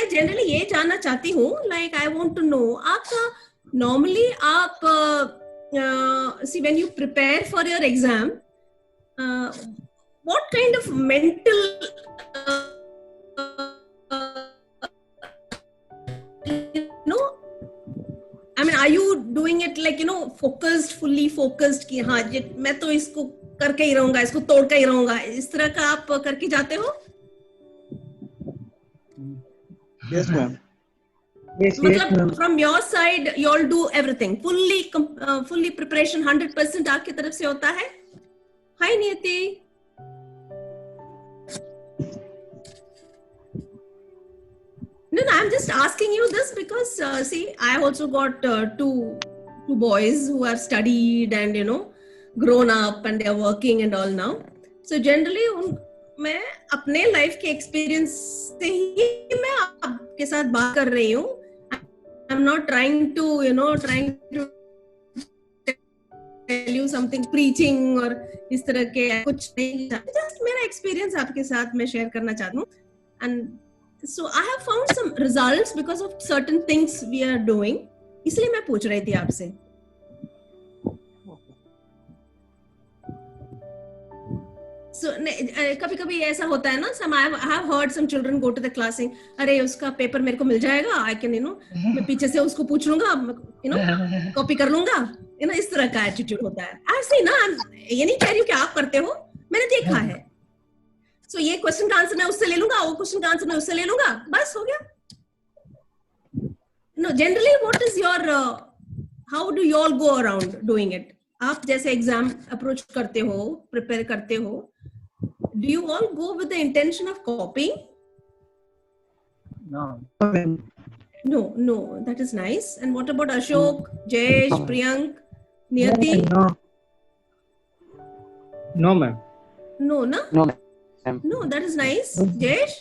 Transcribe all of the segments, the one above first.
मैं जनरली ये जानना चाहती हूँ, like I want to know, आपका नॉर्मली आप see when you prepare for your exam, what kind of mental I mean, are you doing it like, you know, focused, fully focused कि हाँ मैं तो इसको करके ही रहूंगा, इसको तोड़ के ही रहूंगा, इस तरह का आप करके जाते हो? Yes, ma'am. मतलब from your side you all do everything fully preparation 100% आपकी तरफ से होता है? Hi नियति. No, I'm just asking you this because see, I also got two boys who are studied and, you know, grown up and they are working and all now. So generally मैं अपने life के experience से ही मैं आपके साथ बात कर रही हूँ. I'm not trying to tell you something preaching और इस तरह के कुछ नहीं. Just मेरा एक्सपीरियंस आपके साथ मैं शेयर करना चाहती हूँ. And so I have found some results because of certain things we are doing. इसलिए मैं पूछ रही थी आपसे. So कभी-कभी ऐसा होता है ना, I have heard some children go to the class saying, अरे उसका पेपर मेरे को मिल जाएगा, I can, you know, मैं पीछे से उसको पूछ लूंगा, you know, कॉपी कर लूंगा, you know, इस तरह का एटीट्यूड होता है. ऐसे ही ना, ये नहीं कह रही हूँ कि आप करते हो, मैंने देखा है. So ये क्वेश्चन का आंसर मैं उससे ले लूंगा, वो क्वेश्चन का आंसर मैं उससे ले लूंगा, बस हो गया. No, generally what is your how do you all go around doing it? आप जैसे एग्जाम अप्रोच करते हो, प्रिपेयर करते हो, do you all go with the intention of copying? No, that is nice. And what about Ashok, Jayesh, Priyank, Niyati? No, ma'am. No, na? No, ma'am. No, that is nice. Jayesh,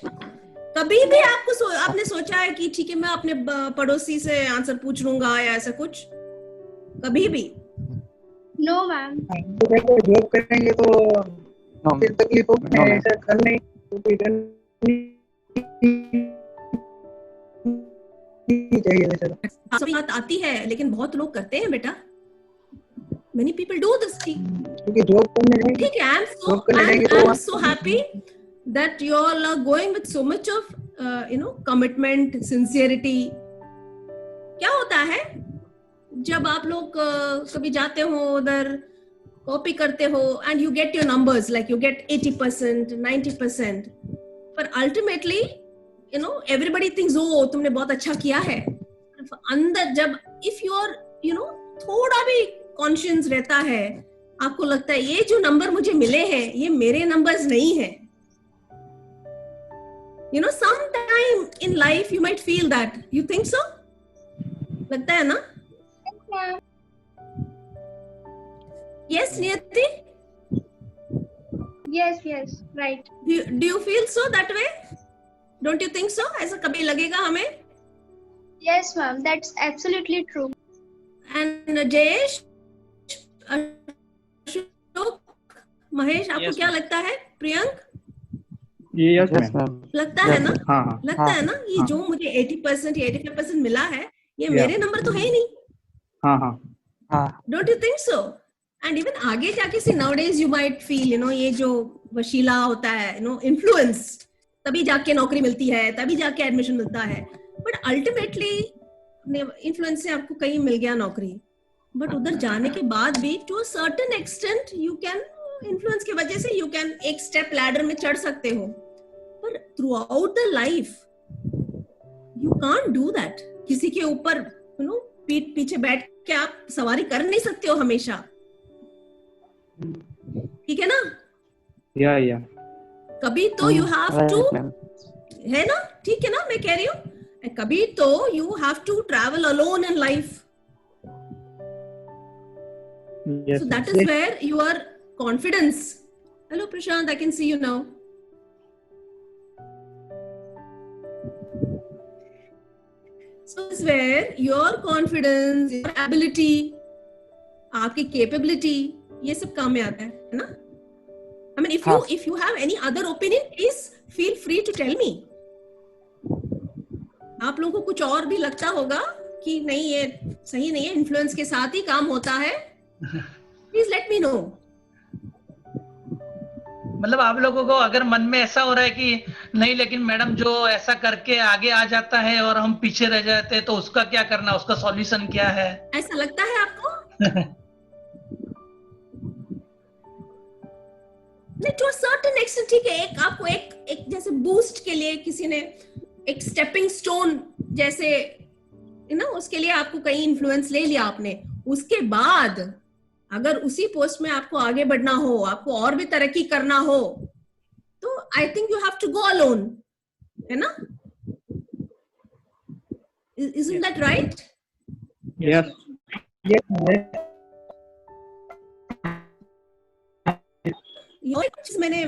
कभी भी आपने सोचा है कि ठीक है मैं अपने पड़ोसी से आंसर पूछ लूंगा या ऐसा कुछ? कभी भी? No, ma'am. जॉब करेंगे तो फिर तकलीफ होगी, ऐसा कर नहीं चाहिए वैसा. बात आती है लेकिन बहुत लोग करते हैं बेटा. Many people do this thing. क्योंकि जॉब करने ठीक है, I'm so happy that you all are going with so much of you know, commitment, sincerity. क्या होता है जब आप लोग कभी जाते हो उधर, कॉपी करते हो and you get your numbers, like you get 80%, 90%, पर ultimately you know everybody thinks oh तुमने बहुत अच्छा किया है. अंदर जब if you are you know थोड़ा भी कॉन्शियस रहता है, आपको लगता है ये जो नंबर मुझे मिले हैं ये मेरे नंबर्स नहीं है. You know, sometime in life you might feel that. You think so? लगता है ना? Yes, Niyati? Yes, right. Do you feel so that way? Don't you think so? ऐसा कभी लगेगा हमें? Yes, ma'am. That's absolutely true. And Jayesh, Ashok, Mahesh, आपको क्या लगता है? प्रियंक? Yes, ma'am. लगता है ना? हाँ. लगता है ना? ये जो मुझे 80% या 85% मिला है, ये मेरे नंबर तो है ही नहीं. हाँ. Don't you think so? And even आगे जाके see nowadays you might feel, you know, ये जो वशीला होता है, you know, influence, तभी जाके नौकरी मिलती है, तभी जाके एडमिशन मिलता है. But ultimately influence से आपको कहीं मिल गया नौकरी. But उधर जाने के बाद भी to a certain extent you can influence की वजह से you can एक step ladder में चढ़ सकते हो. पर throughout the life you can't do that. किसी के ऊपर you know पीठ पीछे बैठ के आप सवारी कर नहीं सकते हो हमेशा. ठीक है ना? या कभी तो you have to, है ना? ठीक है ना? मैं कह रही हूँ कभी तो you have to travel alone in life. Yes, so that is where your confidence. Hello Prashant, I can see you now. So this is where your confidence, your ability, आपकी capability, ये सब काम में आता है ना? I mean, if you have any other opinion, please feel free to tell me. आप लोगों को कुछ और भी लगता होगा कि नहीं ये सही नहीं है, इन्फ्लुएंस के साथ ही काम होता है, प्लीज लेट मी नो। मतलब आप लोगों को अगर मन में ऐसा हो रहा है कि नहीं लेकिन मैडम जो ऐसा करके आगे आ जाता है और हम पीछे रह जाते हैं, तो उसका क्या करना, उसका सॉल्यूशन क्या है, ऐसा लगता है आपको? नहीं, टू अ सर्टेन एक्सटेंट ठीक है। एक आपको एक जैसे बूस्ट के लिए किसी ने एक स्टेपिंग स्टोन जैसे उसके लिए आपको कहीं इन्फ्लुएंस ले लिया आपने, उसके बाद अगर उसी पोस्ट में आपको आगे बढ़ना हो, आपको और भी तरक्की करना हो, तो I think you have to go alone, है ना? Isn't that right? Yes. Yes. मैंने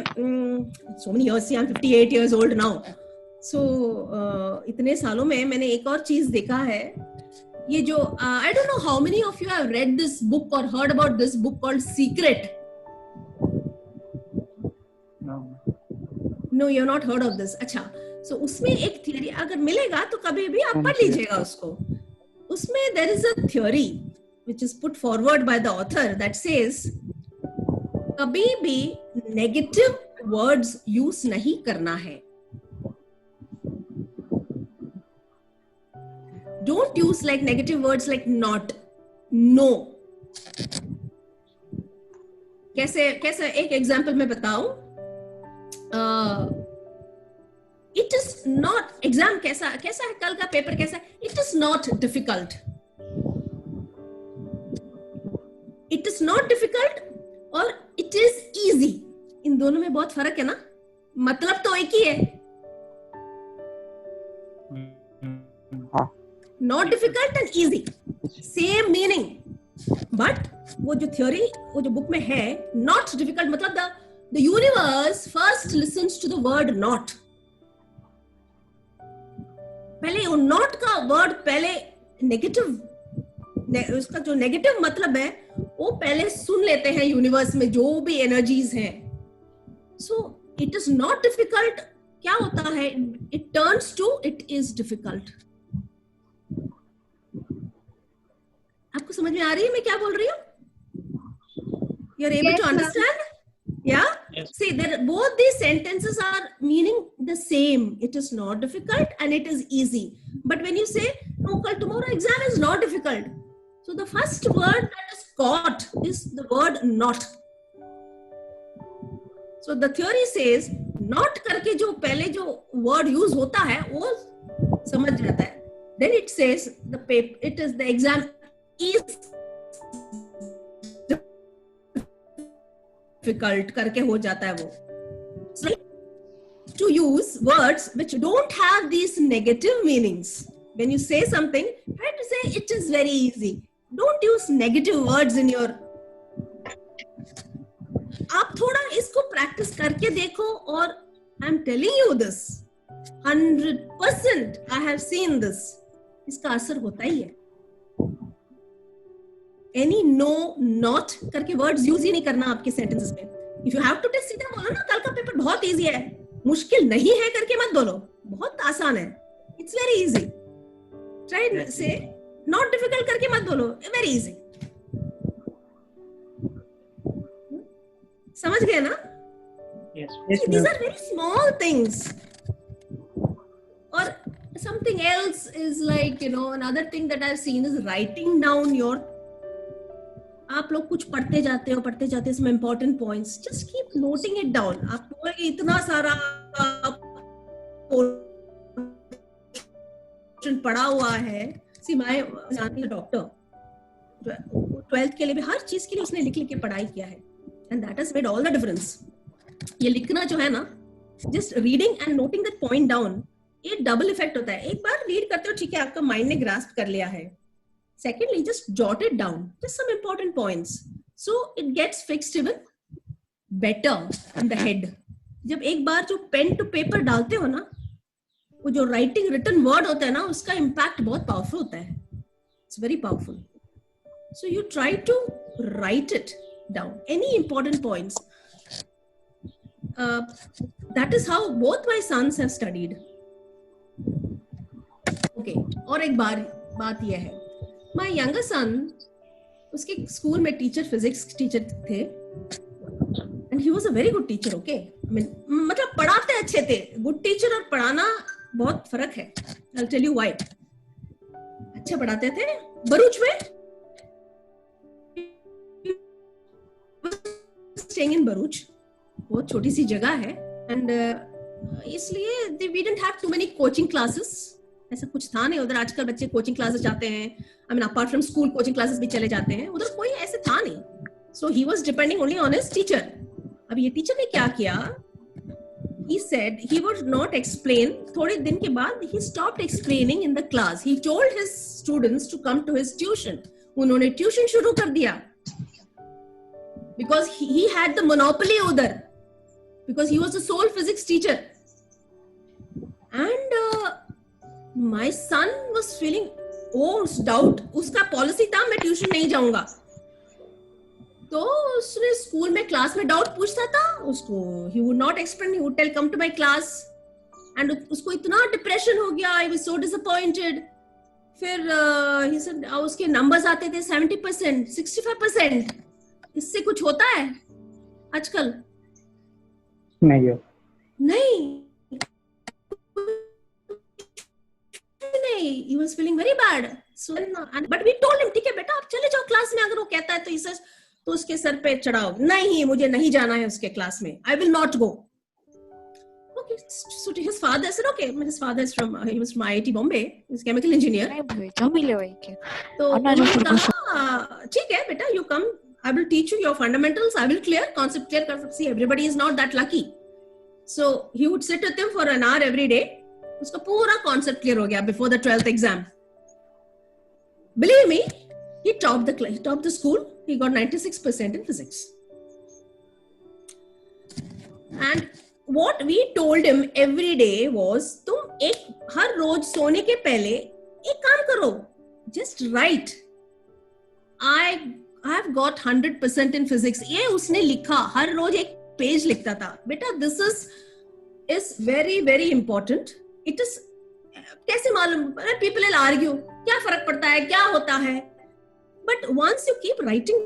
so many years, I'm 58 years old now. So इतने सालों में मैंने एक और चीज देखा है, ये जो I don't know how many of you have read this book or heard about this book called Secret. No, you have not heard of this. अच्छा, so उसमें एक थियरी अगर मिलेगा तो कभी भी आप पढ़ लीजिएगा उसको। उसमें there is a theory which is put forward by the author that says कभी भी नेगेटिव वर्ड्स यूज नहीं करना है। Don't use like negative words like not, no. कैसे एक एग्जाम्पल मैं बताऊं, इट इज नॉट, एग्जाम कैसा है, कल का पेपर कैसा है, it is not difficult, it is not difficult और इट इज इजी। इन दोनों में बहुत फर्क है ना, मतलब तो एक ही है, not difficult and easy, same meaning, but वो जो थ्योरी, वो जो बुक में है, नॉट डिफिकल्ट मतलब the universe first listens to the word not. पहले वो नॉट का वर्ड पहले नेगेटिव, उसका जो नेगेटिव मतलब है वो पहले सुन लेते हैं यूनिवर्स में जो भी एनर्जीज हैं। So it is not difficult, क्या होता है, it turns to it is difficult. आपको समझ में आ रही है मैं क्या बोल रही हूँ? You are able to understand? Yeah? Yes. See, both these sentences are meaning the same. It is not difficult and it is easy. But when you say, no, tomorrow exam is not difficult. So the first word that is caught is the word not. So the theory says, not करके जो पहले जो word use होता है वो समझ जाता है. Then it says, it is the exam is difficult करके हो जाता है वो. So, to use words which don't have these negative meanings. When you say something, try to say it is very easy. Don't use negative words in your. आप थोड़ा इसको practice करके देखो और I'm telling you this 100% I have seen this. इसका असर होता ही है. Any no, not करके words use ही नहीं करना आपके sentences में. If you have to test, सीधा बोलो ना, कल का पेपर बहुत easy है, मुश्किल नहीं है करके मत बोलो, बहुत आसान है. It's very easy. Try and say not difficult करके मत बोलो, very easy. समझ गए ना? Yes. See, these are very small things. Or something else is like, another thing that I've seen is writing down your. आप लोग कुछ पढ़ते जाते हो इसमें important points, just keep noting it down. आप बोलेंगे इतना सारा पढ़ा हुआ है. सी माय डॉक्टर 12th के लिए भी हर चीज के लिए उसने लिख के पढ़ाई किया है, and that has made all the difference. ये लिखना जो है ना, just reading and noting that point down, ये डबल इफेक्ट होता है. एक बार रीड करते हो, ठीक है, आपका माइंड ने ग्रास्प कर लिया है. Secondly, just jot it down, just some important points, so it gets fixed even better in the head. जब एक बार जो पेन टू पेपर डालते हो ना, वो जो राइटिंग रिटन वर्ड होता है ना, उसका इम्पैक्ट बहुत पावरफुल होता है. It's very powerful. So you try to write it down, any important points. That is how both my sons have studied. Okay और एक बात यह है, माय यंगर सन, उसके स्कूल में टीचर फिजिक्स टीचर थे and he was a very good teacher. Okay, मतलब पढ़ाते अच्छे थे. गुड टीचर और पढ़ाना बहुत फर्क है. I will tell you why. अच्छा पढ़ाते थे. भरूच में स्टेइंग इन भरूच, बहुत छोटी सी जगह है एंड इसलिए we didn't have too many coaching classes. ऐसा कुछ था नहीं उधर. आजकल बच्चे कोचिंग क्लासेस जाते हैं. I mean apart from school coaching classes भी चले जाते हैं. उधर कोई ऐसे था नहीं. So he was depending only on his teacher. अब ये टीचर ने क्या किया, he said he would not explain. थोड़े दिन के बाद he stopped explaining in the class. He told his students to come to his tuition. उन्होंने ट्यूशन शुरू कर दिया because he had the monopoly उधर, because he was the sole physics teacher. And my son was feeling doubt. उसका policy था मैं tuition नहीं जाऊंगा. तो उसने स्कूल में क्लास में डाउट पूछता था उसको. he would not explain, he would tell come to my class. and उसको इतना डिप्रेशन हो गया. I was so disappointed. फिर he said उसके नंबर्स आते थे 70%, 65%. इससे कुछ होता है आजकल? नहीं. He was feeling very bad. So but we told him ठीक है बेटा आप चले जाओ क्लास में. अगर वो कहता है तो he says, तो उसके सर पे चढ़ाओ, नहीं मुझे नहीं जाना है उसके क्लास में. I will not go. Okay, so to his father said, okay, his father is he was from IIT Bombay, he's a chemical engineer. तो उन्होंने कहा ठीक है बेटा, you come, I will teach you your fundamentals, I will concept clear कर. See, everybody is not that lucky. So he would sit with him for an hour every day. उसका पूरा concept clear हो गया before the 12th exam. Believe me, he topped the school. He got 96% in physics. And what we told him every day was, तुम हर रोज सोने के पहले एक काम करो, just write. I have got 100% in physics. ये उसने लिखा, हर रोज एक पेज लिखता था. बेटा, this is very very important. It is कैसे मालूम? People will argue, क्या फर्क पड़ता है, क्या होता है? But once you keep writing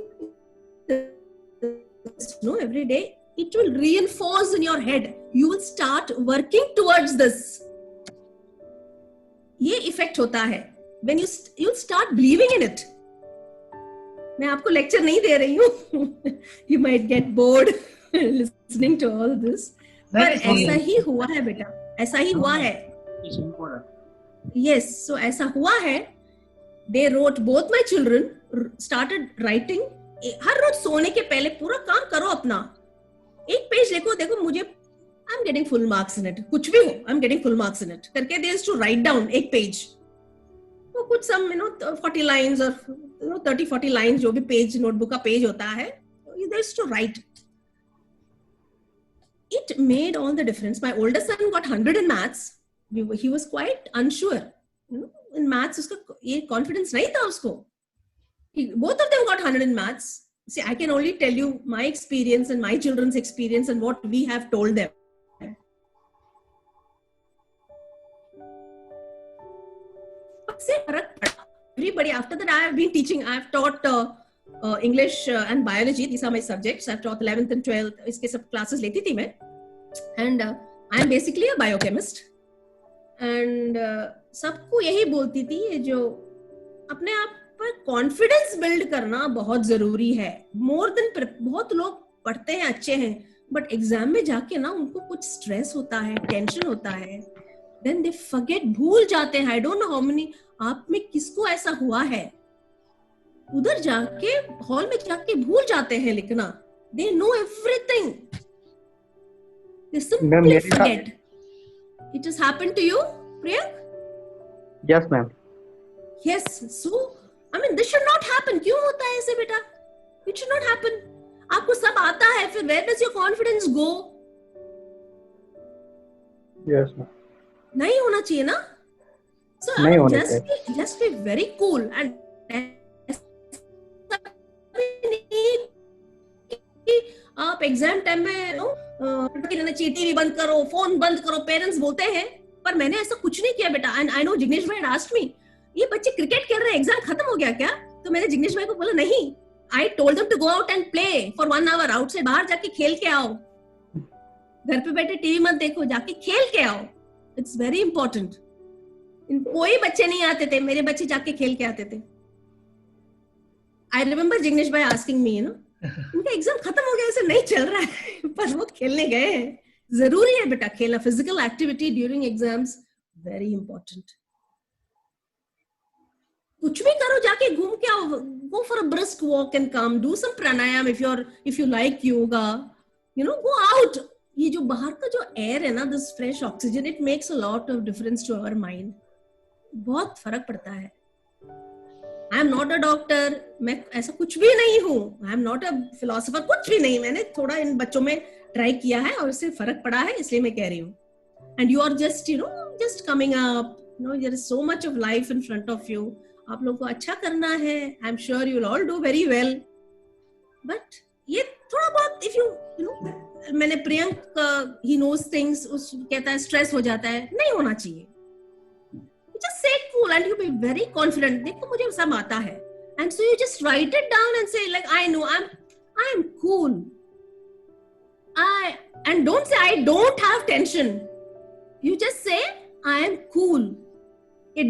every day, it will reinforce in your head. You will start working towards this. ये effect होता है. When you'll start believing in it. मैं आपको lecture नहीं दे रही हूँ. You might get bored listening to all this. पर ऐसा ही हुआ है बेटा. ऐसा ही हुआ है. Yes, so ऐसा हुआ है. They wrote, both my children started writing. हर रोज सोने के पहले पूरा काम करो अपना. एक पेज देखो मुझे I'm getting full marks in it. कुछ भी हो, I'm getting full marks in it. करके they used to write down एक पेज. तो कुछ some 40 lines or 30-40 lines जो भी पेज नोटबुक का पेज होता है, they used to write. It made all the difference. My older son got 100 in maths. He was quite unsure. In maths उसका ये confidence नहीं था उसको. Both of them got 100 in maths. See, I can only tell you my experience and my children's experience and what we have told them. Everybody, after that I have been teaching. I have taught English and biology. These are my subjects. I have taught 11th and 12th. इसके सब classes लेती थी मैं. And I am basically a biochemist. And सबको यही बोलती थी, ये जो अपने आप पर कॉन्फिडेंस बिल्ड करना बहुत जरूरी है. मोर देन बहुत लोग पढ़ते हैं, अच्छे हैं, बट एग्जाम में जाके ना उनको कुछ स्ट्रेस होता है, टेंशन होता है, देन दे फॉरगेट, भूल जाते हैं. I don't know how many आप में किसको ऐसा हुआ है. उधर जाके हॉल में जाके भूल जाते हैं लिखना. They know everything, they simply forget. It has happened to you, Priyank? Yes, ma'am. Yes, so I mean this should not happen. क्यों होता है ऐसे बेटा? It should not happen. आपको सब आता है, फिर where does your confidence go? Yes, ma'am. नहीं होना चाहिए ना? So नहीं होना चाहिए. Just be very cool and आप एग्जाम टाइम में टीवी बंद करो, फोन बंद करो, पेरेंट्स बोलते हैं, पर मैंने ऐसा कुछ नहीं किया बेटा. एंड आई नो जिग्नेश भाई asked me, ये बच्चे क्रिकेट खेल रहे हैं, एग्जाम खत्म हो गया क्या? तो मैंने जिग्नेश भाई को बोला नहीं, I told them to go out and play for 1 hour outside, बाहर जाके खेल के आओ, घर पे बैठे टीवी मत देखो, जाके खेल के आओ. It's very important. कोई बच्चे नहीं आते थे, मेरे बच्चे जाके खेल के आते थे. आई रिमेम्बर जिग्नेश भाई आस्किंग मी, उनका एग्जाम खत्म हो गया, ऐसे नहीं चल रहा है, पर वो खेलने गए. जरूरी है बेटा खेलना, physical activity during exams very important. कुछ भी करो, जाके घूम के आओ, go for a brisk walk and come, do some pranayama if you like yoga, go out. ये जो बाहर का जो एयर है ना, this fresh oxygen, it makes a lot of difference to our mind. बहुत फर्क पड़ता है. I am not a doctor, मैं ऐसा कुछ भी नहीं हूँ. I am not a philosopher, कुछ भी नहीं. मैंने थोड़ा इन बच्चों में ट्राई किया है और उससे फर्क पड़ा है, इसलिए मैं कह रही हूँ. And you are just just coming up, there is so much of life in front of you. आप लोगों को अच्छा करना है. I am sure you will all do very well. But ये थोड़ा बहुत इफ यू मैंने प्रियंक ही नोज थिंग्स, उस कहता है स्ट्रेस हो जाता है, नहीं होना चाहिए. Just say cool and you be very confident. देखो मुझे सब आता है. And so you just write it down and say like I know I am cool. And don't say I don't have tension. You just say I am cool. I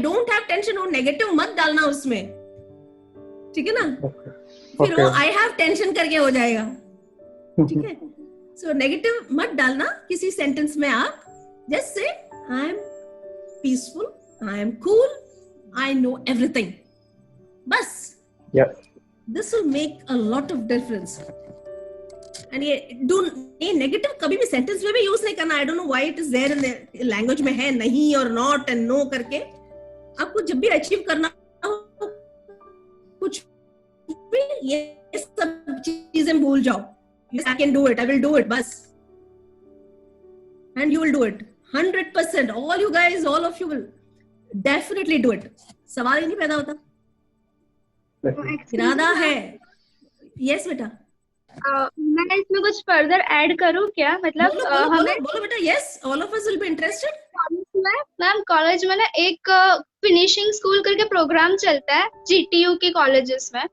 don't have tension और negative मत डालना उसमें. ठीक है ना? फिर वो I have tension करके हो जाएगा. ठीक है? So negative मत डालना किसी sentence में. आप just say I am peaceful, I am cool, I know everything. Bas. Yeah. This will make a lot of difference. And ये negative कभी भी sentence में भी use नहीं करना. I don't know why it is there in the language में है नहीं और not and no करके. आपको जब भी achieve करना हो कुछ भी ये सब चीजें भूल जाओ. Yes, I can do it. I will do it. बस. And you will do it. 100%. All you guys, all of you will definitely do it. सवाल ही नहीं पैदा होता. इरादा है. Yes बेटा. मैं इसमें कुछ फर्दर ऐड करूँ क्या? मतलब बोलो बेटा. Yes, all of us will be interested. Ma'am college में ना एक फिनिशिंग स्कूल करके प्रोग्राम चलता है GTU के कॉलेजेस में.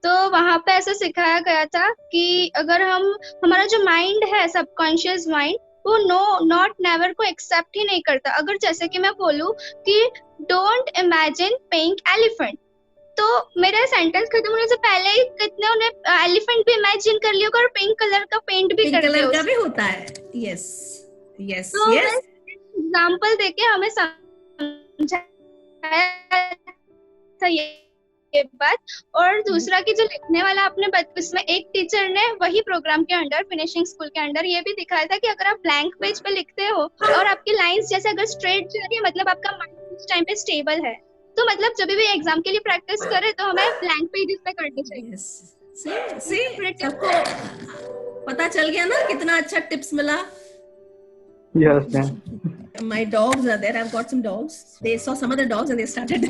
तो वहां पे ऐसा सिखाया गया था कि अगर हमारा जो माइंड है, सबकॉन्शियस माइंड, वो नो नॉट नेवर को एक्सेप्ट ही नहीं करता. अगर जैसे कि मैं बोलूं कि डोंट इमेजिन पिंक एलिफेंट, तो मेरा सेंटेंस खत्म होने से पहले ही कितने उन्हें एलिफेंट भी इमेजिन कर लिया और पिंक कलर का पेंट भी कर लिया. का भी होता है. यस यस तो यस. एग्जांपल देके हमें समझाया था ये बात. और दूसरा कि जो लिखने वाला अपने इसमें एक टीचर ने वही प्रोग्राम के अंडर, फिनिशिंग स्कूल के अंडर, ये भी दिखाया था कि अगर आप ब्लैंक पेज पे लिखते हो और आपकी लाइंस जैसे अगर स्ट्रेट जा रही है, मतलब आपका माइंड उस टाइम पे स्टेबल है. तो मतलब जब भी एग्जाम के लिए प्रैक्टिस करे तो हमें ब्लैंक पेजेस पे करनी चाहिए. सबको पता चल गया ना कितना अच्छा टिप्स मिला. Yes, ma'am. My dogs are there. I've got some dogs. They saw some other dogs and they started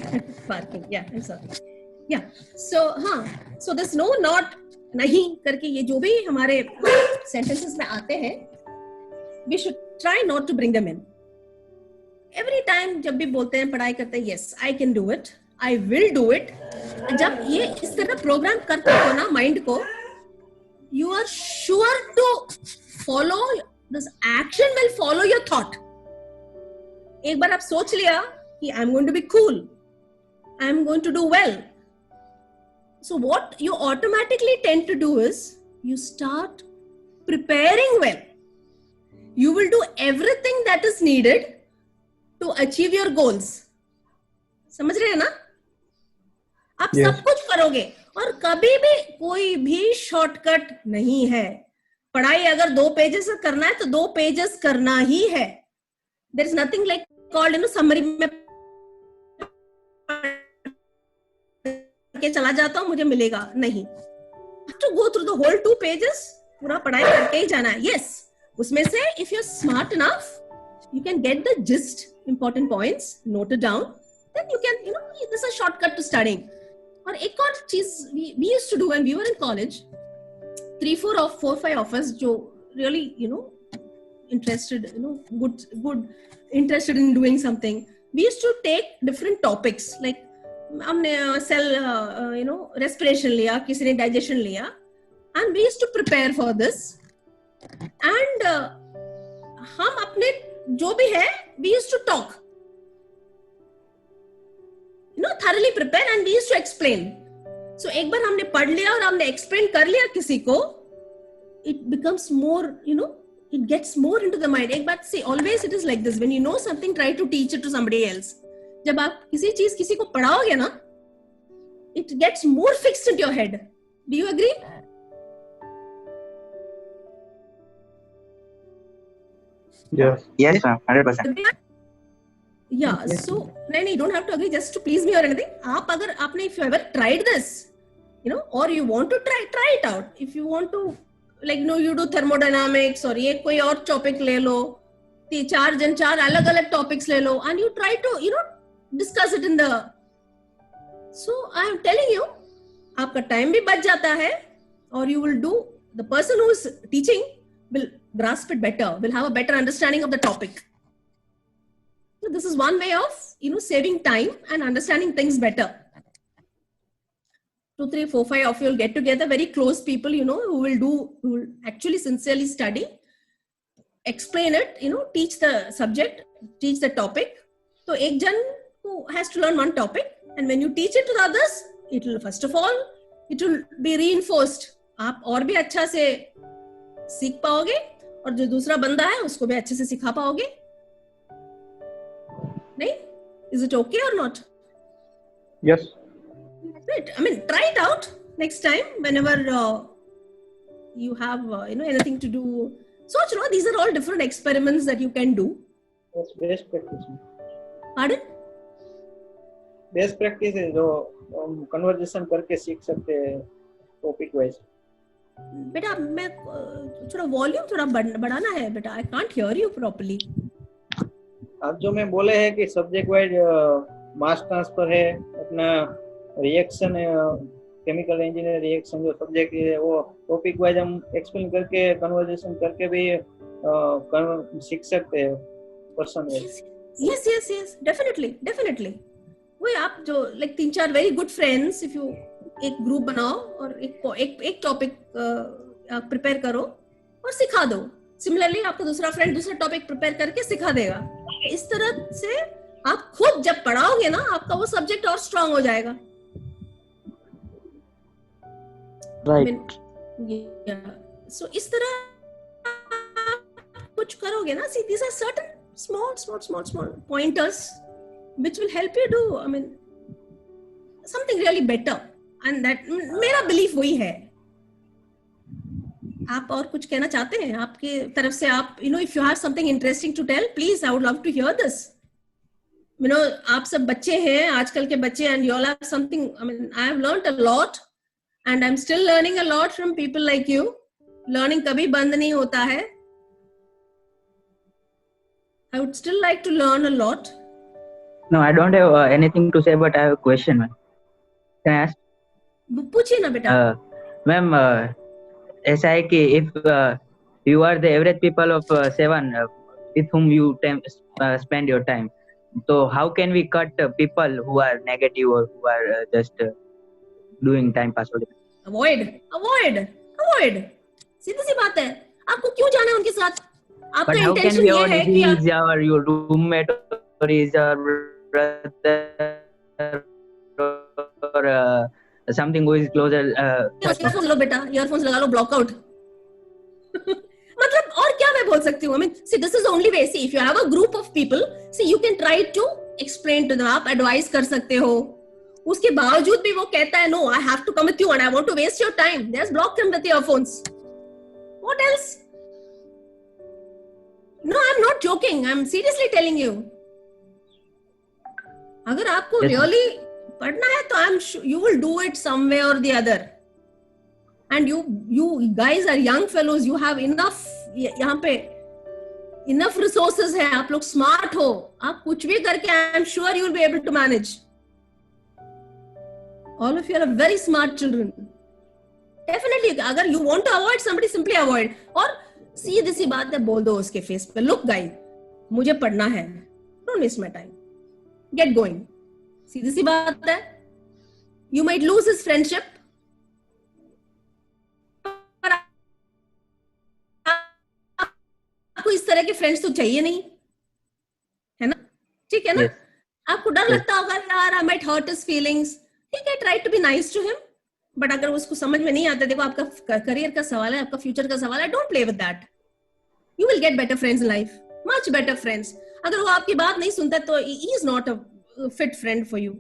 barking. Yeah, I'm sorry. Yeah. So so this no, not, नहीं करके ये जो भी हमारे sentences में आते हैं, we should try not to bring them in. Every time जब भी बोलते हैं, पढ़ाई करते हैं, yes, I can do it, I will do it. जब ये इस तरह प्रोग्राम करते हो ना माइंड को, you are sure to follow, this action will follow your thought. एक बार आप सोच लिया कि I'm going to be cool, I'm going to do well. So what you automatically tend to do is you start preparing well. You will do everything that is needed to achieve your goals. समझ रहे हैं ना? आप सब कुछ करोगे और कभी भी कोई भी शॉर्टकट नहीं है. पढ़ाई अगर 2 पेजेस करना है तो 2 पेजेस करना ही है. There is nothing like called summary में के चला जाता हूँ मुझे मिलेगा नहीं. To go through the whole 2 pages, पूरा पढ़ाई करके ही जाना है. Yes, उसमें से if you're smart enough, you can get the gist, important points, note it down. Then you can, this is a shortcut to studying. और एक और चीज we used to do when we were in college, 3-4 or 4-5 of us जो really, interested, good interested in doing something, we used to take different topics. Like हमने cell respiration लिया, किसी ने digestion लिया, and we used to prepare for this. And हम अपने जो भी है, we used to talk, thoroughly prepare, and we used to explain. So एक बार हमने पढ़ लिया और हमने explain कर लिया किसी को, it becomes more, it gets more into the mind. एक बात, see, always it is like this. When you know something, try to teach it to somebody else. जब आप किसी चीज किसी को पढ़ाओगे ना, it gets more fixed into your head. Do you agree? Yes, ma'am. 100%. Yeah. So, no, you don't have to agree just to please me or anything. आप अगर आपने, if you ever tried this, or you want to try it out. If you want to, like, you do thermodynamics or ये कोई और topic ले लो, 4 अलग-अलग topics ले लो, and you try to, discuss it in the. So I am telling you, आपका time भी बच जाता है, or you will do, the person who is teaching will grasp it better, will have a better understanding of the topic. So this is one way of, saving time and understanding things better. 2, 3, 4, 5 of you will get together, very close people, who will actually sincerely study, explain it, teach the subject, teach the topic. So एक जन who has to learn one topic, and when you teach it to the others, it will, first of all, it will be reinforced. आप और भी अच्छा से सीख पाओगे, और जो दूसरा बंदा है उसको भी अच्छे से सिखा पाओगे. नहीं? Is it okay or not? Yes. Right. I mean, try it out next time whenever you have anything to do. So, these are all different experiments that you can do. That's best practice. Pardon? Best practice है जो conversation करके सीख सकते हैं topic wise. बेटा मैं थोड़ा volume थोड़ा बढ़ाना है बेटा. I can't hear you properly. अब जो मैं बोले हैं कि सब्जेक्ट वाइज मास ट्रांसफर है, अपना रिएक्शन केमिकल इंजीनियर रिएक्शन जो सब्जेक्ट है वो टॉपिक वाइज हम एक्सप्लेन करके कन्वर्सेशन करके भी सीख सकते हैं पर्सन वाइज. Yes, definitely. वही आप जो like 3-4 very good friends, if you एक ग्रुप बनाओ और एक टॉपिक प्रिपेयर करो और सिखा दो. सिमिलरली आपको दूसरा फ्रेंड दूसरा टॉपिक प्रिपेयर करके सिखा देगा. इस तरह से आप खुद जब पढ़ाओगे ना, आपका वो सब्जेक्ट और स्ट्रांग हो जाएगा. Right. So इस तरह कुछ करोगे ना, see these are certain small pointers which will help you do, I mean, something really better. And that मेरा बिलीफ वही है. आप और कुछ कहना चाहते हैं आपके तरफ से? आप if you have something interesting to tell, please, I would love to hear this. आप सब बच्चे हैं, आजकल के बच्चे, and you all have something, I mean, I have learned a lot and I'm still learning a lot from people like you. Learning कभी बंद नहीं होता है. I would still like to learn a lot. No, I don't have anything to say, but I have a question, ma'am. Can I ask? पूछिए ना बेटा. Ma'am, ऐसा है कि if you are the average people of 7 with whom you spend your time, so how can we cut people who are negative or who are just doing time pass? Avoid. सीधी सी बात है. आपको क्यों जाना है उनके साथ? आपका इंटेंशन ये है कि is your roommate or is your brother or something who is closer. Earphones लो बेटा, ईयरफोन्स लगा लो, ब्लॉक आउट. मतलब और क्या मैं बोल सकती हूँ? I mean, see, this is the only way. See, if you have a group of people, see, you can try to explain to them. आप advise कर सकते हो. उसके बावजूद भी वो कहता है, no, I have to come with you and I want to waste your time. Just block him with earphones. What else? No, I'm not joking. I'm seriously telling you. अगर आपको really पढ़ना है तो I'm sure you will do it some way or the other. And you guys are young fellows. You have enough, यहाँ पे enough resources है. आप लोग smart हो. आप कुछ भी करके I'm sure you will be able to manage. All of you are very smart children. Definitely, अगर you want to avoid somebody, simply avoid. Or सीधी सी बात है, बोल दो उसके फेस पे, लुक गाइस, मुझे पढ़ना है, don't waste my time, get going. सीधी सी बात है। You might lose his friendship, पर आपको इस तरह के फ्रेंड्स तो चाहिए नहीं, है ना? ठीक है ना? Yes. आपको डर Yes. लगता होगा यार I might hurt his feelings, ठीक है, try to be nice to him, but अगर उसको समझ में नहीं आता, देखो आपका करियर का सवाल है, आपका फ्यूचर का सवाल है, don't play with that. You will get better friends in life, much better friends. अगर वो आपकी बात नहीं सुनता तो he is not a fit friend for you.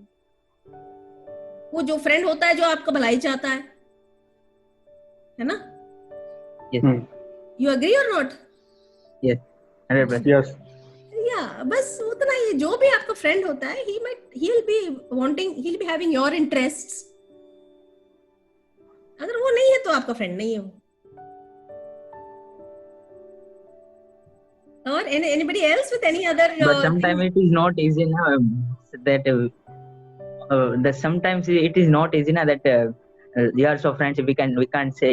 वो जो फ्रेंड होता है जो आपका भलाई चाहता है ना? Yes. यू एग्री और नॉट? Yes. 100%. Yes. या बस उतना ही, जो भी आपका फ्रेंड होता है he'll be having your interests। अगर वो नहीं है तो आपका फ्रेंड नहीं है वो। और anybody else with any other But sometimes it is not easy now that sometimes it is not easy now that you are so friends, we can't say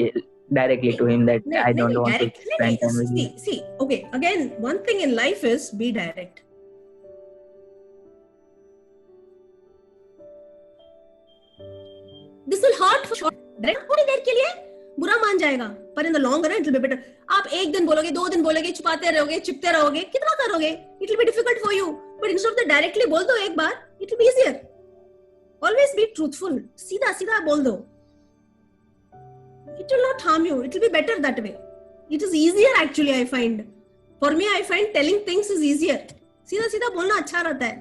directly to him that I don't want to spend time with you. See, okay, again, one thing in life is be direct. This will hurt for short, थोड़ी देर के लिए बुरा मान जाएगा, पर in the long run it will be better. आप एक दिन बोलोगे, 2 दिन बोलोगे, छुपाते रहोगे, चिपते रहोगे, कितना करोगे? It will be difficult for you, but instead of the directly बोल दो एक बार, it will be easier. Always be truthful, सीधा सीधा बोल दो, it will not harm you, it will be better that way. It is easier actually, I find. For me, I find telling things is easier. सीधा सीधा बोलना अच्छा रहता है।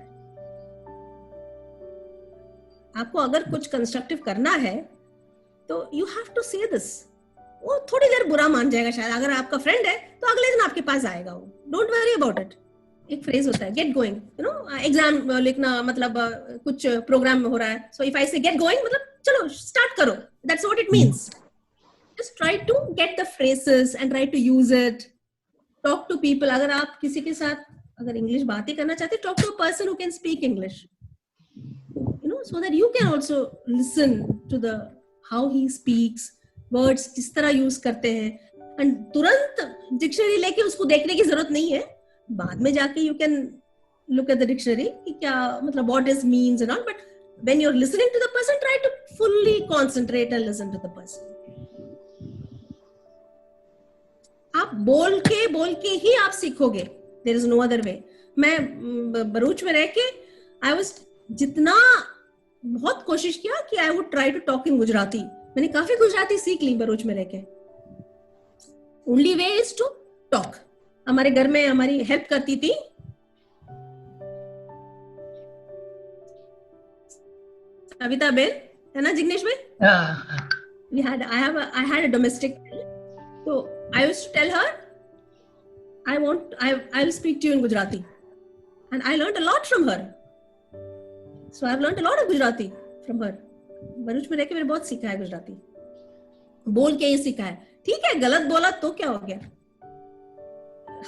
आपको अगर कुछ कंस्ट्रक्टिव करना है तो you have to say this. वो थोड़ी देर बुरा मान जाएगा शायद, अगर आपका फ्रेंड है तो अगले दिन आपके पास आएगा वो, डोंट वरी अबाउट इट। एक फ्रेज होता है get going, you know, exam लिखना, मतलब कुछ प्रोग्राम हो रहा है, सो इफ आई से गेट गोइंग मतलब चलो स्टार्ट करो, that's what it means. Just try to get the phrases and try to use it. Talk to people. अगर आप किसी के साथ अगर इंग्लिश बातें करना चाहते, talk to a person who can speak English. You know, so that you can also listen to the how he speaks, words किस तरह use करते हैं, and तुरंत डिक्शनरी लेके उसको देखने की जरूरत नहीं है। बाद में जाके you can look at the dictionary कि क्या मतलब what is means and all. But when you're listening to the person, try to fully concentrate and listen to the person. आप बोल के ही आप सीखोगे, there is no other way. मैं भरूच में रह के जितना बहुत कोशिश किया कि I would try to talk in Gujarati, मैंने काफी गुजराती सीख ली भरूच में रह के। Only way is to talk. हमारे घर में हमारी हेल्प करती थी कविता बेन, है ना जिग्नेश भाई? I had a domestic, so I used to tell her, I will speak to you in Gujarati, and I learned a lot from her. So I've learned a lot of Gujarati from her. Bharuch में रह के मैंने बहुत सीखा है गुजराती, बोल के ही सीखा है। ठीक है, गलत बोला तो क्या हो गया,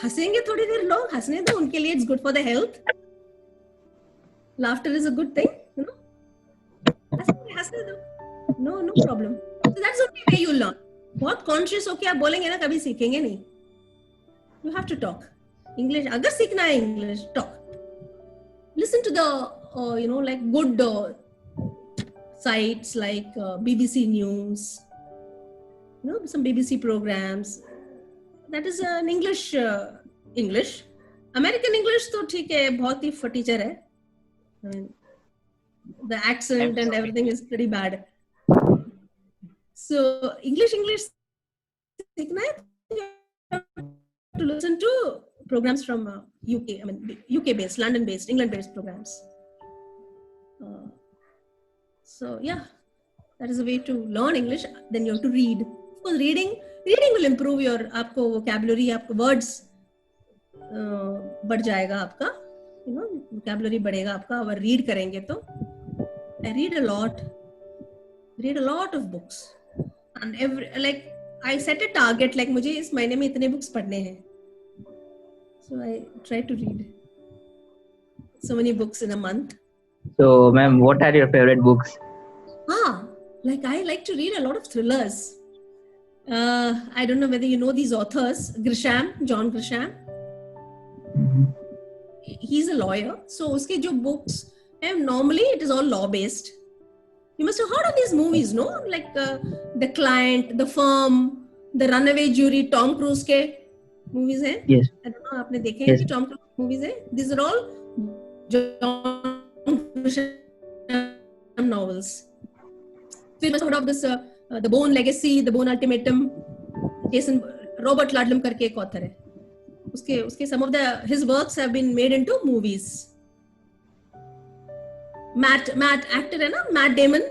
हंसेंगे थोड़ी देर, लोग हंसने दो, उनके लिए it's good for the health. Laughter is a good thing, you know. हंसने दो, no problem. So that's the only way you learn. बहुत कॉन्शियस होके आप बोलेंगे ना, कभी सीखेंगे नहीं। You have to talk English, अगर सीखना है English, talk, listen to the you know like good sites like BBC News, you know, some BBC programs that is an English American English तो ठीक है, बहुत ही फटीचर है, I mean, the accent and everything is pretty bad. So English सीखना है to listen to programs from UK, I mean UK based, London based, England based programs. So yeah, that is a way to learn English. Then you have to read. Of course, reading will improve your आपको vocabulary, आपको words बढ़ जाएगा आपका, you know, vocabulary बढ़ेगा आपका अगर read करेंगे तो। I read a lot of books, and I set a target, like मुझे इस महीने में इतने books पढ़ने हैं, so I try to read so many books in a month. So ma'am, what are your favorite books? Like I like to read a lot of thrillers. I don't know whether you know these authors, Grisham, John Grisham. He's a lawyer, so उसके जो books हैं, normally it is all law based. You must have heard of these movies, no? Like The Client, The Firm, The Runaway Jury, Tom Cruise के movies हैं. Yes. I don't know आपने देखे हैं कि Tom Cruise movies हैं? These are all John Grisham novels. So you must have heard of this The Bourne Legacy, The Bourne Ultimatum. Jason Robert Ludlum करके एक author है. उसके some of his works have been made into movies. Matt actor है ना, Matt Damon.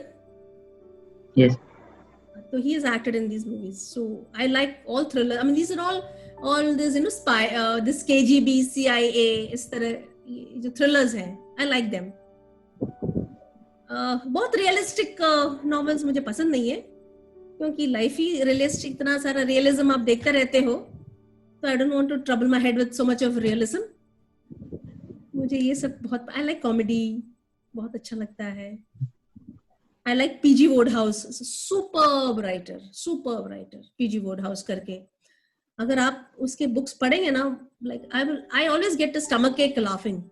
Yes. So he has acted in these movies. So I like all thriller. I mean, these are all this, you know, spy, this KGB, CIA, इस तरह जो thrillers हैं. I like them. बहुत realistic novels मुझे पसंद नहीं है, क्योंकि life ही realistic, इतना सारा realism आप देखते रहते हो. So I don't want to trouble my head with so much of realism. मुझे ये सब बहुत, I like comedy, बहुत अच्छा लगता है. I like PG Wodehouse, superb writer, PG Wodehouse करके. अगर आप उसके books पढ़ेंगे ना, like I always get a stomachache laughing.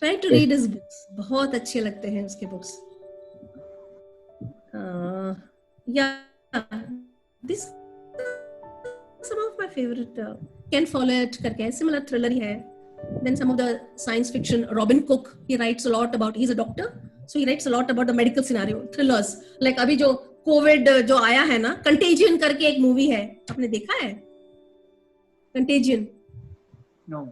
Try to read his books, बहुत अच्छे लगते हैं उसके books. Yeah, this some of my favorite. Ken Follett करके similar thriller ही है. Then some of the science fiction. Robin Cook, he writes a lot about. He's a doctor, so he writes a lot about the medical scenario, thrillers. Like अभी जो COVID जो आया है ना, Contagion करके एक movie है, आपने देखा है? Contagion. No.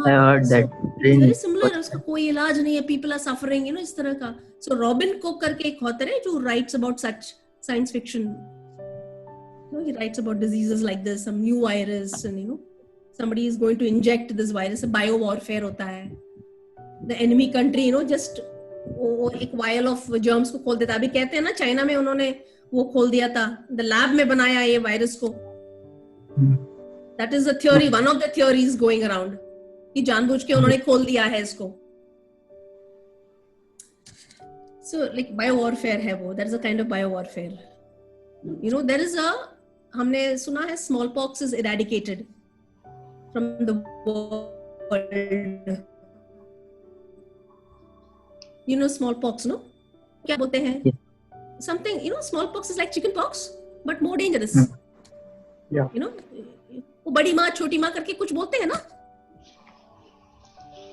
I heard that. It's very similar. उसका कोई इलाज नहीं है. People are suffering, you know, इस तरह का. So Robin Cook करके एक author है जो writes about such science fiction. You know, he writes about diseases like this, some new virus, and you know, somebody is going to inject this virus. Bio warfare होता है. The enemy country, you know, just वो एक vial of germs को खोल देता है. अभी कहते हैं ना, चाइना में उन्होंने वो खोल दिया था. The lab में बनाया ये virus को. That is the theory. One of the theories going around. कि जानबूझ के उन्होंने खोल दिया है इसको. So like bio warfare है वो. That is a kind of bio warfare. You know, there is हमने सुना है smallpox is eradicated from the world. You know smallpox, no? क्या बोलते हैं? Something, you know, smallpox is like chicken pox, but more dangerous. Yeah. You know, वो बड़ी माँ छोटी माँ करके कुछ बोलते हैं ना?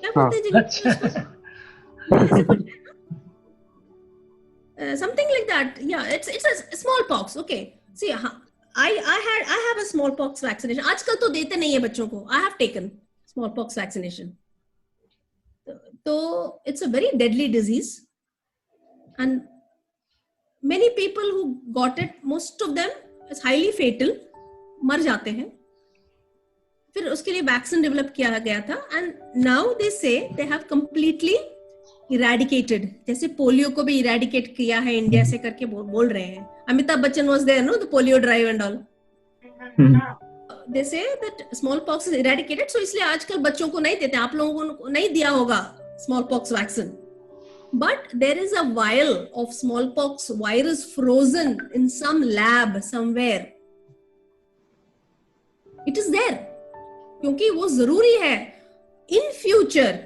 क्या बोलते हैं जी? Something like that. Yeah, it's a smallpox. Okay. See, I have a smallpox vaccination. आजकल तो देते नहीं है बच्चों को. I have taken smallpox vaccination. So it's a very deadly disease, and many people who got it, most of them is highly fatal, मर जाते हैं. फिर उसके लिए वैक्सीन डेवलप किया गया था, and now they say they have completely eradicated. जैसे पोलियो को भी eradicate किया है इंडिया से करके बोल रहे हैं. Amitabh Bachchan was there, no, the polio drive and all. They say that smallpox is eradicated, so इसलिए आजकल बच्चों को नहीं देते. आप लोगों को नहीं दिया होगा smallpox vaccine, but there is a vial of smallpox virus frozen in some lab somewhere. It is there, क्योंकि वो जरूरी है. In future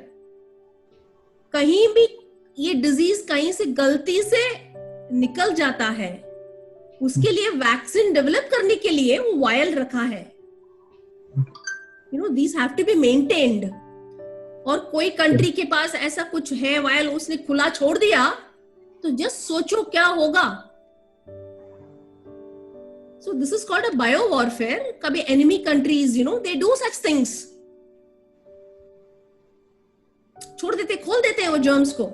कहीं भी ये डिजीज कहीं से गलती से निकल जाता है, उसके लिए वैक्सीन डेवलप करने के लिए वो वायल रखा है. You know, these have to be maintained. और कोई कंट्री के पास ऐसा कुछ है वायल, उसने खुला छोड़ दिया, तो जस्ट सोचो क्या होगा. So this is called a bio warfare. कभी enemy countries, you know, they do such things. छोड़ देते, खोल देते हैं वो जर्म्स को.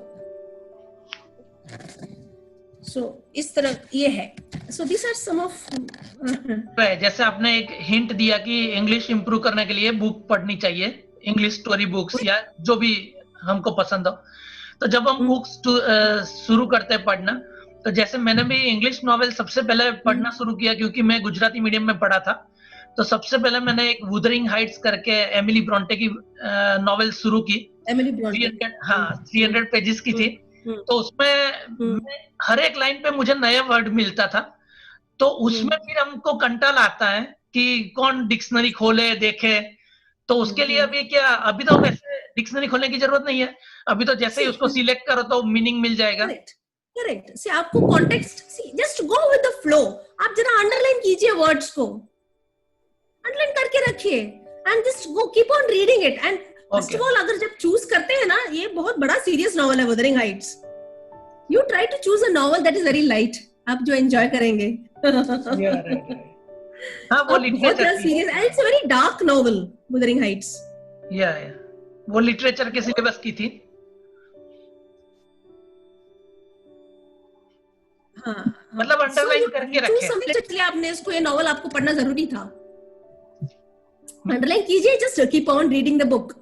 So इस तरह ये है. So these are some of. जैसे आपने एक हिंट दिया कि इंग्लिश इंप्रूव करने के लिए बुक पढ़नी चाहिए, इंग्लिश स्टोरी बुक्स या जो भी हमको पसंद हो. तो जब हम बुक्स शुरू करते हैं पढ़ना, तो जैसे मैंने भी इंग्लिश नॉवेल सबसे पहले पढ़ना शुरू किया, क्योंकि मैं गुजराती मीडियम में पढ़ा था. तो सबसे पहले मैंने एक वुदरिंग हाइट्स करके एमिली ब्रॉन्टे की नॉवेल शुरू की. 300 पेजेस की थी. तो उसमें हर एक लाइन पे मुझे नया वर्ड मिलता था. तो उसमें फिर हमको कंटाला आता है कि कौन डिक्शनरी खोले देखे। तो उसके लिए अभी क्या, अभी तो वैसे डिक्शनरी खोलने की जरूरत नहीं है, अभी तो जैसे ही उसको सिलेक्ट करो तो मीनिंग मिल जाएगा। करेक्ट सी आपको context, see just go with the flow. आप जरा अंडरलाइन कीजिए वर्ड्स को, अंडरलाइन करके रखिए and just go keep on reading it. And first of all अगर जब चूज करते हैं ना, ये बहुत बड़ा सीरियस नॉवल है wuthering heights, you try to choose a novel that is very light, आप जो एंजॉय करेंगे। हाँ वो literature serious and it's a very dark novel wuthering heights। या वो लिटरेचर के सिलेबस की थी। हाँ, मतलब अंडरलाइन करके रखे। आपने इसको, ये नॉवल आपको पढ़ना जरूरी था, अंडरलाइन कीजिए, just keep on reading the book,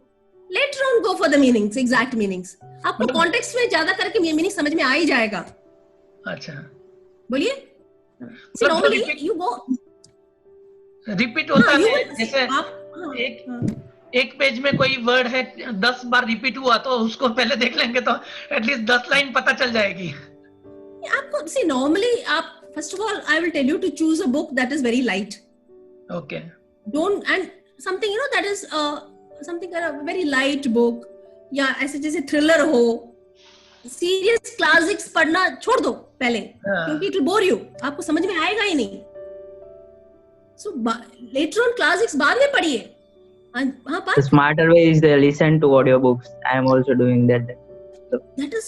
later on go for the meanings, exact meanings. आपको कॉन्टेक्स्ट में ज्यादा करके मीनिंग समझ में आ ही जाएगा। अच्छा बोलिए। नॉर्मली यू गो रिपीट होता है, जैसे आप एक पेज में कोई वर्ड है 10 बार रिपीट हुआ तो उसको पहले देख लेंगे तो एटलीस्ट 10 लाइन पता चल जाएगी आपको। सी नॉर्मली आप, first of all I will tell you to choose a book that is very light. Okay, don't, and something you know that is something very light book, या ऐसे जैसे thriller हो। Serious classics पढ़ना छोड़ दो पहले, क्योंकि इट विल बोर यू, आपको समझ में आएगा ही नहीं। सो लेटर ऑन क्लासिक्स बाद में पढ़िए। The smarter way is to listen to audiobooks. I am also doing that. That is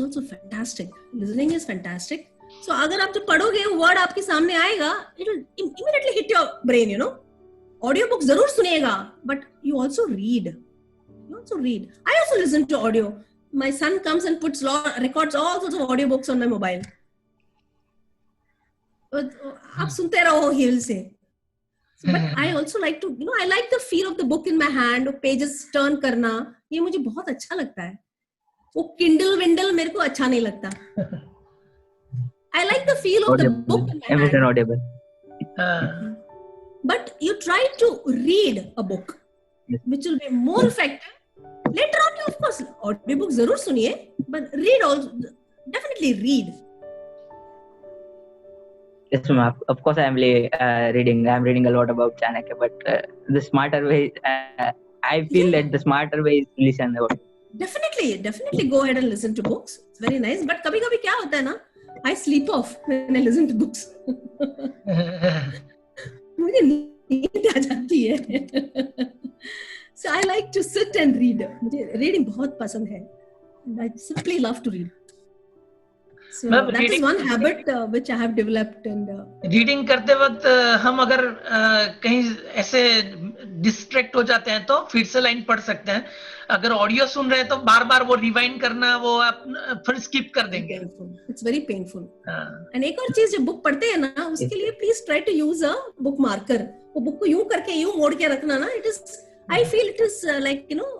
also fantastic. Listening is fantastic. So अगर आप जब पढ़ोगे वो वर्ड आपके सामने आएगा, it will immediately hit your brain, you know. Audio book जरूर सुनिएगा, but you also read. You also read. I also listen to audio. My son comes and records all sorts of audiobooks on my mobile. आप सुनते रहो, he will say. But I also like to, you know, I like the feel of the book in my hand, pages turn करना, ये मुझे बहुत अच्छा लगता है। वो Kindle Windle मेरे को अच्छा नहीं लगता। I like the feel of the book in my hand. Everything audible. But you try to read a book, which will be more effective. Later on, you of course audiobook जरूर सुनिए, but read also, definitely read. Yes, ma'am. Of course, I am reading. I am reading a lot about Chanakya, but the smarter way, I feel that the smarter way is to listen. Definitely go ahead and listen to books. It's very nice. But कभी-कभी क्या होता है ना, I sleep off when I listen to books. मुझे नींद आ जाती है। So I like to sit and read. मुझे reading बहुत पसंद है. I simply love to read. So that is one habit which I have developed. And reading करते वक्त हम अगर कहीं ऐसे डिस्ट्रैक्ट हो जाते हैं तो फिर से लाइन पढ़ सकते हैं। अगर ऑडियो सुन रहे हैं तो बार बार वो रिवाइंड करना, वो आप फिर स्किप कर देंगे। It's very painful. And एक और चीज, जब बुक पढ़ते हैं ना, उसके लिए please try to use a book marker. वो बुक को यूं करके यूं मोड़ के रखना ना, it is, I feel it is like, you know,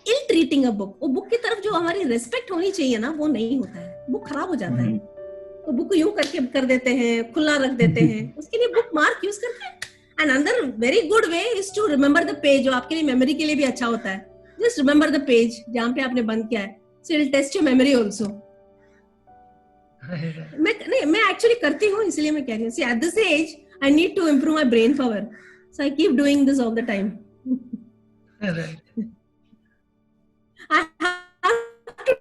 ill treating a book. वो बुक की तरफ जो हमारी रेस्पेक्ट होनी चाहिए ना, वो नहीं होता है, बुक खराब हो जाता है। तो बुक को यूं करके कर देते हैं, खुला रख देते हैं। उसके लिए बुक मार्क यूज करते हैं। And another very good way is to remember the page, जो आपके लिए मेमोरी के लिए भी अच्छा होता है। जस्ट रिमेम्बर द पेज जहां पे आपने बंद किया है, so it will test your memory also. मैं एक्चुअली करती हूँ, इसलिए मैं कह रही हूँ। See at this age I need to improve my brain power, so I keep doing this all the time. I have to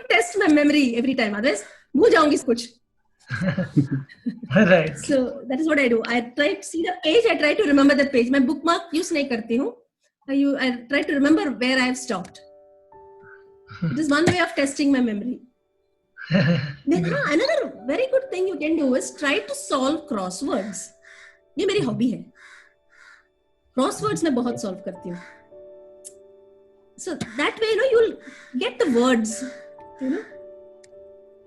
test my memory every time, otherwise भूल जाऊंगी कुछ। Right. So that is what I do. I try to see the page. I try to remember the page. मैं bookmark use नहीं करती हूँ। I try to remember where I have stopped. It is one way of testing my memory. Then another very good thing you can do is try to solve crosswords. ये मेरी hobby है। Crosswords मैं बहुत solve करती हूँ। So that way, you know, you'll get the words, you know.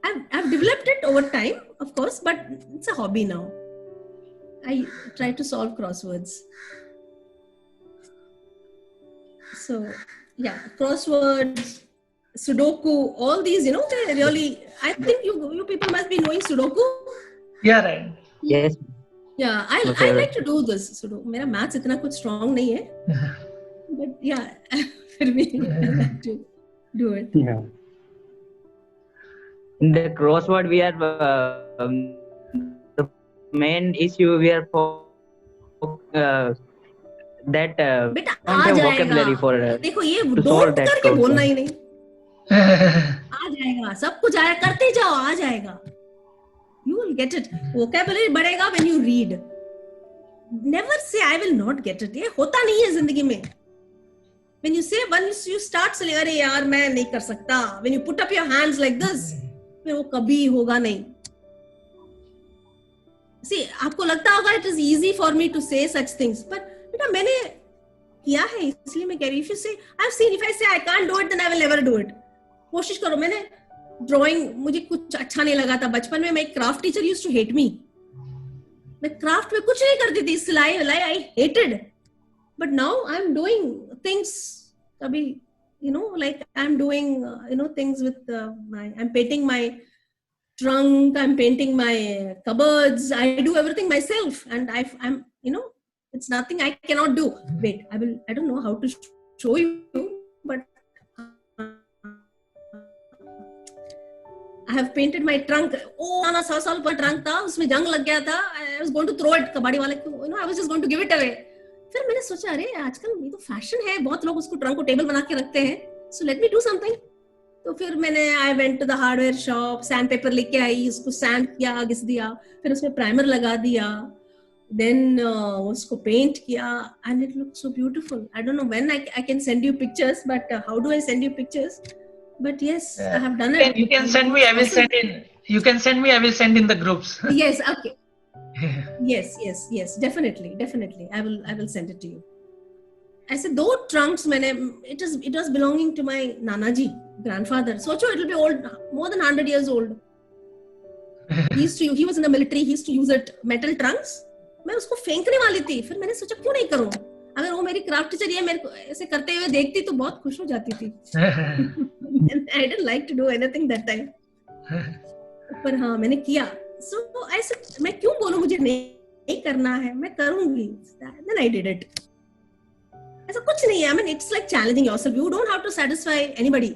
I've developed it over time, of course, but it's a hobby now. I try to solve crosswords. So, yeah, crosswords, Sudoku, all these, you know, they really, I think you people must be knowing Sudoku. Yeah, right. Yes. Yeah, I like to do this. Sudoku. मेरा maths इतना कुछ strong नहीं है. But yeah, for me, I like to do it. Yeah. In the crossword, we are the main issue we are that बेटा don't uh have जाएगा, vocabulary for देखो ये to solve don't that करके बोलना problem. ही नहीं, आ जाएगा, सब कुछ आया, करते जाओ, आ जाएगा. You will get it. Vocabulary बढ़ेगा when you read. Never say I will not get it. ये होता नहीं है जिंदगी में. When you say, once you start saying अरे यार मैं नहीं कर सकता, when you put up your hands like this, फिर वो कभी होगा नहीं. See, आपको लगता होगा it is easy for me to say such things, but बेटा मैंने किया है, इसलिए मैं कह रही हूँ. If you say, I've seen, if I say I can't do it, then I will never do it. कोशिश करो. मैंने ड्राइंग, मुझे कुछ अच्छा नहीं लगा था बचपन में. मैं craft teacher used to hate me. मैं क्राफ्ट में कुछ नहीं करती थी, सिलाई विलाई I hated. But now I am doing things, कभी you know, like I'm doing you know, things with I'm painting my trunk, I'm painting my cupboards, I do everything myself, and I'm you know, it's nothing I cannot do. Wait, I don't know how to show you, but I have painted my trunk. ना 100 साल पर trunk था, उसमें जंग लग गया था. I was going to throw it, कबाड़ी वाले को, you know, I was just going to give it away. फिर मैंने सोचा अरे आजकल ये तो फैशन है, बहुत लोग उसको ट्रंक को टेबल बना के रखते हैं, so let me do something. तो फिर मैंने I went to the hardware shop, sand paper लेके आई, उसको सैंड किया, घिस दिया, फिर उसमें प्राइमर लगा दिया, then उसको पेंट किया, and it looks so beautiful. I don't know when I can send you pictures, but how do I send you pictures? But yes, I have done it. You can send me. I will send in. You can send me. I will send in the groups. Yes. Okay. Yes. Definitely. I will send it to you. I said, though trunks, it was belonging to my Nanaji, grandfather. Socho, it will be old, more than 100 years old. He was in the military. He used to use it, metal trunks. मैं उसको फेंकने वाली थी. फिर मैंने सोचा क्यों नहीं करूं. अगर वो मेरी क्राफ्ट टीचर ये मेरे को ऐसे करते हुए देखती तो बहुत खुश हो जाती थी. And I didn't like to do anything that time. पर हाँ मैंने किया. So I said, मैं क्यों बोलूं मुझे नहीं करना है, मैं करूंगी. Then I did it. ऐसा कुछ नहीं है. I mean, it's like challenging yourself. You don't have to satisfy anybody.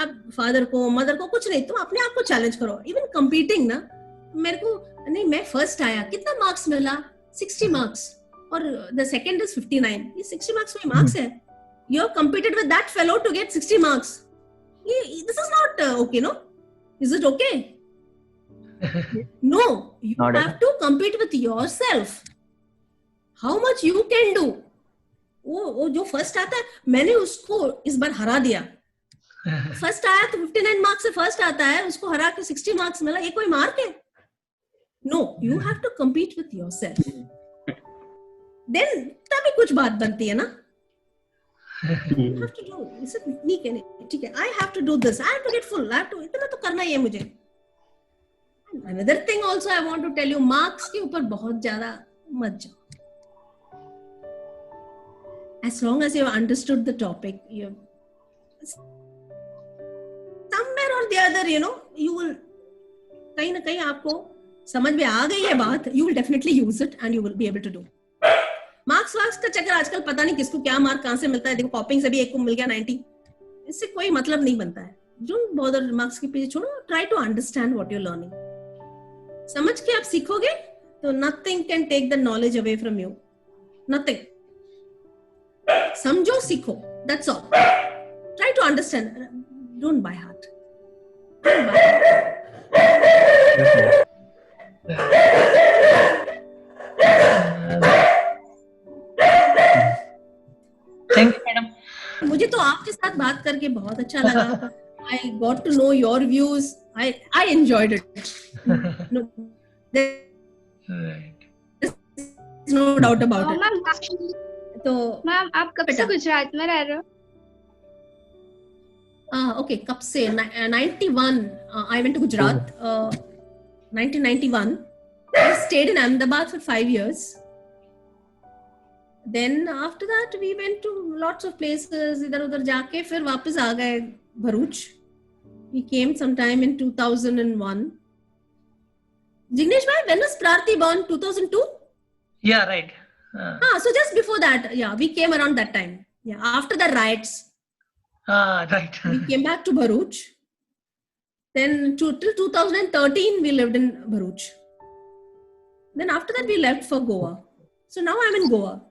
अब फादर को, मदर को कुछ नहीं, तुम अपने आप को चैलेंज करो. इवन कंपीटिंग ना, मेरे को नहीं, मैं फर्स्ट आया, कितना मार्क्स मिला, 60 मार्क्स, और द सेकंड इज 59. ये 60 मार्क्स में मार्क्स है. You have competed with that fellow to get 60 marks. This is not okay, no? Is it okay? No, you Not have to compete with yourself. How much you can do. वो जो first आता है, मैंने उसको इस बार हरा दिया. First आया तो 59 मार्क्स से फर्स्ट आता है, उसको हरा के 60 मार्क्स मिला. ये कोई मार्क है? No, you have to compete with yourself. Then तभी कुछ बात बनती है ना. You have to do. इसे ठीक है, ठीक है. I have to do this. I have to get full. I have to, इतना तो करना ही है मुझे. Another thing also I want to tell you, marks के ऊपर बहुत ज्यादा मत जाओ. As long as you have understood the topic, you somewhere or the other, you know, you will कहीं ना कहीं आपको समझ में आ गई है बात. You will definitely use it and you will be able to do. Marks का चक्कर आजकल पता नहीं किसको क्या मार्क कहां से मिलता है. देखो कॉपिंग से भी एक को मिल गया 90. इससे कोई मतलब नहीं बनता है. डोंट बॉदर मार्क्स के पीछे छोड़ो. Try to understand what you are learning. समझ के आप सीखोगे तो nothing can take the knowledge away from you. Nothing. समझो, सीखो, that's all. Try to understand. Don't by heart. Thank you, madam. मुझे तो आपके साथ बात करके बहुत अच्छा लगा. I got to know your views. I enjoyed it. No, there's no doubt about it. तो मैम आप कब से गुजरात में रह रहे हो? Okay, कब से? 91. I went to Gujarat. 1991. I stayed in Ahmedabad for 5 years. Then after that we went to lots of places. इधर उधर जाके फिर वापस आ गए Bharuch. We came sometime in 2001. Jignesh bhai, when was Prarthi born? 2002? Yeah, right. So just before that, yeah, we came around that time. Yeah, after the riots. Right. We came back to Bharuch. Then till 2013 we lived in Bharuch. Then after that we left for Goa. So now I'm in Goa.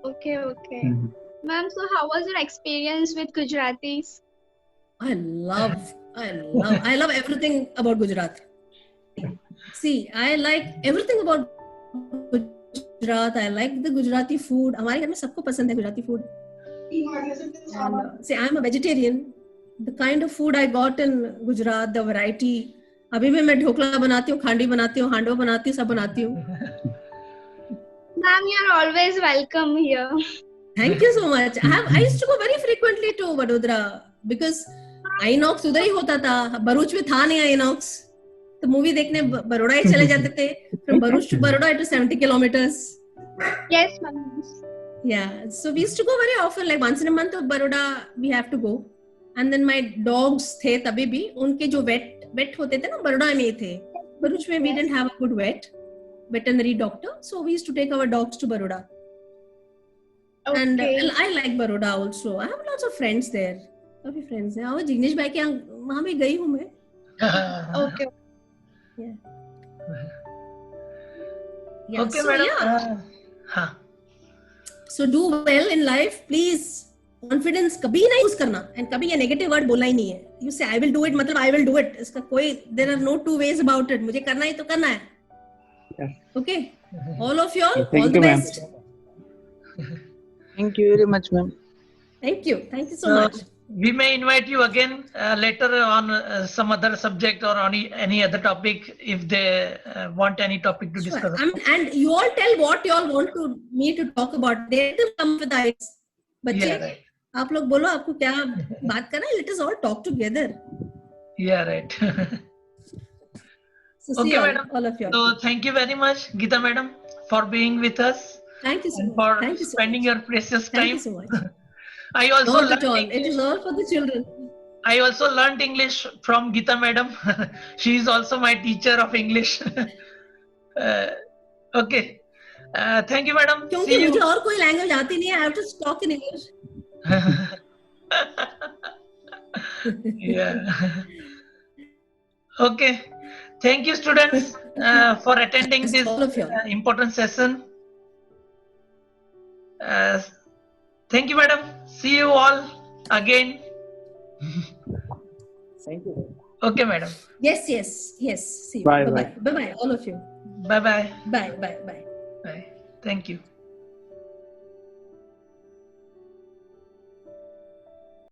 Okay. Ma'am, so how was your experience with Gujaratis? I love everything about Gujarat. See, I like everything about Gujarat. I like the Gujarati food. हमारे घर में सबको पसंद है Gujarati food. And see, I'm a vegetarian. The kind of food I got in Gujarat, the variety. अभी भी मैं ढोकला बनाती हूँ, खांडी बनाती हूँ, हांडवा बनाती हूँ, सब बनाती हूँ. Ma'am, you're always welcome here. Thank you so much. I used to go very frequently to Vadodara because Inox उधर ही होता था. भरूच में था नहीं Inox. तो मूवी देखने बड़ौदा ही चले जाते थे. From Bharuch to Baroda it was 70 kilometers. Yes, ma'am. Yeah, so we used to go very often, like once in a month to Baroda we have to go. And then my dogs थे तभी भी उनके जो vet होते थे ना बड़ौदा में ही थे. Bharuch में we didn't have a good veterinary doctor, so we used to take our dogs to Baroda. Okay. And I like Baroda also. I have lots of friends there. काफी friends हैं. और जिग्नेश भाई के वहाँ भी गई हूँ मैं. Okay. Yeah. Okay, so, madam. Yeah. So do well in life, please. Confidence कभी नहीं use करना. And कभी ये negative word बोलना ही नहीं है. You say I will do it, मतलब I will do it. इसका कोई there are no two ways about it. मुझे करना है तो करना है. Yes. Okay. All of you all, Thank all the you, ma'am. best. Thank you very much, ma'am. Thank you so much. We may invite you again later on some other subject or on any other topic if they want any topic to Sure. discuss. And you all tell what you all want me to talk about. Let them come with ideas. बच्चे, Yeah, right. आप लोग बोलो आपको क्या बात करना है. Let us all talk together. Yeah, right. So see Okay, you all, madam. all of you. So thank you very much, Geeta madam, for being with us Thank you so and much. for Thank you so spending much. your precious Thank time. you so much. I also Not learned at all. English. It is all for the children. I also learned English from Geeta madam. She is also my teacher of English. Okay. Thank you, madam. क्योंकि See you. मुझे और कोई language आती नहीं है. I have to talk in English. Yeah. Okay. Thank you, students, for attending Yes, this all of you. important session. Thank you, madam. See you all again. Thank you. Okay, madam. Yes. See you. Bye, Bye. Bye. All of you. Bye-bye. Bye. Bye. Thank you.